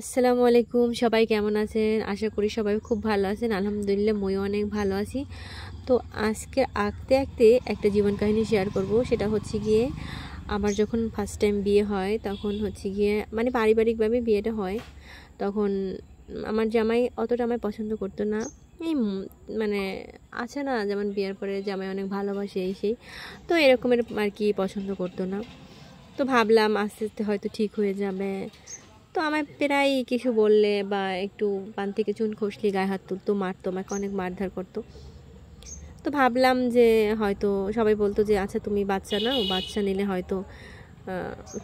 আসসালামু আলাইকুম, সবাই কেমন আছেন? আশা করি সবাই খুব ভালো আছেন। আলহামদুলিল্লাহ মইও অনেক ভালো আছি। তো আজকে আঁকতে আঁকতে একটা জীবন কাহিনী শেয়ার করব। সেটা হচ্ছে গিয়ে আমার যখন ফার্স্ট টাইম বিয়ে হয় তখন হচ্ছে গিয়ে মানে পারিবারিকভাবে বিয়েটা হয়। তখন আমার জামাই অতটা আমায় পছন্দ করতো না। এই মানে আছে না, যেমন বিয়ের পরে জামাই অনেক ভালোবাসে এই সেই, তো এরকমের আর কি পছন্দ করতো না। তো ভাবলাম আস্তে আস্তে হয়তো ঠিক হয়ে যাবে। তো আমায় প্রায় কিছু বললে বা একটু পান থেকে চুন খসলে গায়ে হাত তুলতো, মারতো, আমাকে অনেক মারধর করতো। তো ভাবলাম যে হয়তো সবাই বলতো যে আচ্ছা তুমি বাচ্চা নাও, বাচ্চা নিলে হয়তো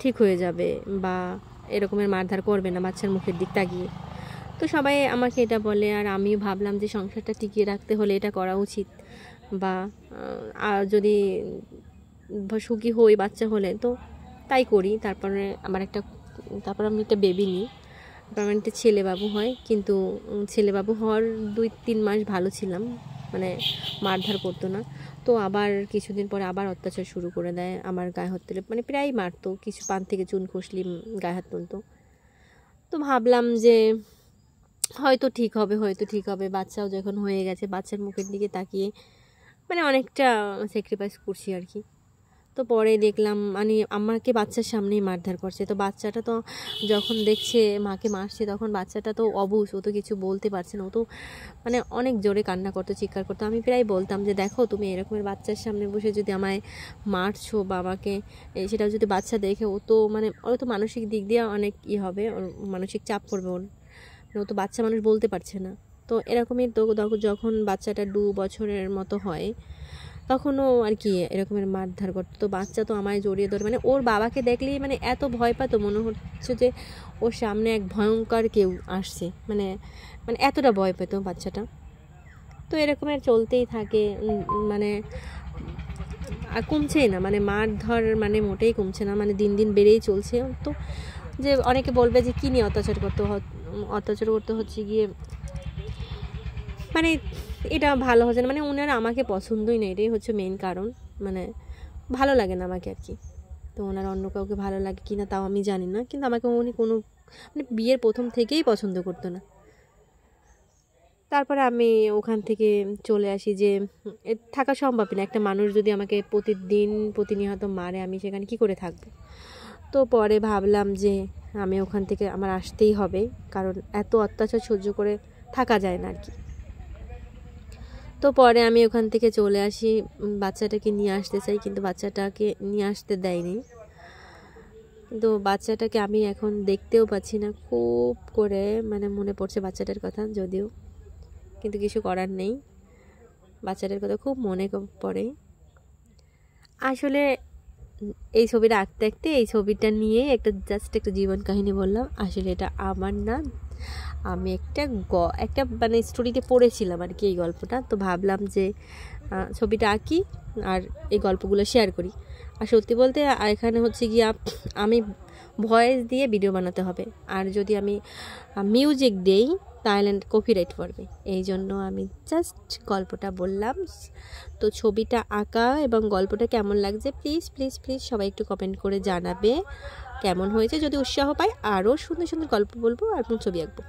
ঠিক হয়ে যাবে বা এরকমের মারধর করবে না বাচ্চার মুখের দিক তাকিয়ে। তো সবাই আমাকে এটা বলে, আর আমিও ভাবলাম যে সংসারটা টিকিয়ে রাখতে হলে এটা করা উচিত, বা যদি সুখী হই বাচ্চা হলে তো তাই করি। তারপর আমি একটা বেবি নিই। তারপর আমার একটা ছেলেবাবু হয়, কিন্তু ছেলেবাবু হওয়ার 2-3 মাস ভালো ছিলাম, মানে মারধর করতো না। তো আবার কিছুদিন পরে আবার অত্যাচার শুরু করে দেয়, আমার গায়ে হাত তুলে মানে প্রায় মারতো, কিছু পান থেকে চুন খসলি গায়ে হাত তুলতো। তো ভাবলাম যে হয়তো ঠিক হবে, বাচ্চাও যখন হয়ে গেছে বাচ্চার মুখের দিকে তাকিয়ে মানে অনেকটা স্যাক্রিফাইস করছি আর কি। তো পরে দেখলাম মানে আমাকে বাচ্চার সামনেই মারধর করছে। তো বাচ্চাটা তো যখন দেখছে মাকে মারছে তখন বাচ্চাটা তো অবুঝ, ও তো কিছু বলতে পারছে না, ও তো মানে অনেক জোরে কান্না করতো, চিৎকার করতো। আমি প্রায় বলতাম যে দেখো তুমি এরকমের বাচ্চার সামনে বসে যদি আমায় মারছো বা আমাকে সেটা যদি বাচ্চা দেখে, ও তো মানসিক দিক দিয়ে অনেক হবে, ওর মানসিক চাপ পড়বে, ও তো বাচ্চা মানুষ বলতে পারছে না। তো এরকমই তো যখন বাচ্চাটা 2 বছরের মতো হয় তখনও আর কি এরকমের মারধর করতো। তো বাচ্চা তো আমায় জড়িয়ে ধরে, মানে ওর বাবাকে দেখলেই মানে এত ভয় পাতো, মনে হচ্ছে যে ওর সামনে এক ভয়ঙ্কর কেউ আসছে, মানে মানে এতটা ভয় পেত বাচ্চাটা। তো এরকমের চলতেই থাকে, মানে আর কমছেই না, মানে মারধর মানে মোটেই কমছে না, মানে দিন দিন বেড়েই চলছে। তো যে অনেকে বলবে যে কী নিয়ে অত্যাচার করতে হচ্ছে গিয়ে, মানে এটা ভালো হচ্ছে না, মানে ওনারা আমাকে পছন্দই না, এটাই হচ্ছে মেইন কারণ। মানে ভালো লাগে না আমাকে আর কি। তো ওনার অন্য কাউকে ভালো লাগে কি না তাও আমি জানি না, কিন্তু আমাকে উনি কোনো মানে বিয়ের প্রথম থেকেই পছন্দ করতো না। তারপরে আমি ওখান থেকে চলে আসি যে থাকা সম্ভব না, একটা মানুষ যদি আমাকে প্রতিদিন প্রতিনিয়ত মারে আমি সেখানে কি করে থাকবো। তো পরে ভাবলাম যে আমি ওখান থেকে আমার আসতেই হবে, কারণ এত অত্যাচার সহ্য করে থাকা যায় না আর কি। তো পরে আমি ওখান থেকে চলে আসি, বাচ্চাটাকে নিয়ে আসতে চাই, কিন্তু বাচ্চাটাকে নিয়ে আসতে দেয়নি। কিন্তু বাচ্চাটাকে আমি এখন দেখতেও পাচ্ছি না, খুব করে মানে মনে পড়ছে বাচ্চাটার কথা, যদিও কিন্তু কিছু করার নেই, বাচ্চাটার কথা খুব মনে পড়ে। আসলে এই ছবিটা আঁকতে আঁকতে এই ছবিটা নিয়ে জাস্ট একটা জীবন কাহিনী বললাম। আসলে এটা আমার না, আমি একটা মানে স্টোরিতে পড়েছিলাম আর কি এই গল্পটা। তো ভাবলাম যে ছবিটা আঁকি আর এই গল্পগুলো শেয়ার করি। আর সত্যি বলতে এখানে হচ্ছে গিয়ে আমি ভয়েস দিয়ে ভিডিও বানাতে হবে, আর যদি আমি মিউজিক দেই তাহলে কপিরাইট পড়বে, এই জন্য আমি জাস্ট গল্পটা বললাম। তো ছবিটা আঁকা এবং গল্পটা কেমন লাগছে প্লিজ প্লিজ প্লিজ সবাই একটু কমেন্ট করে জানাবে কেমন হয়েছে। যদি উৎসাহ পাই আরও সুন্দর সুন্দর গল্প বলবো এবং ছবি আঁকবো।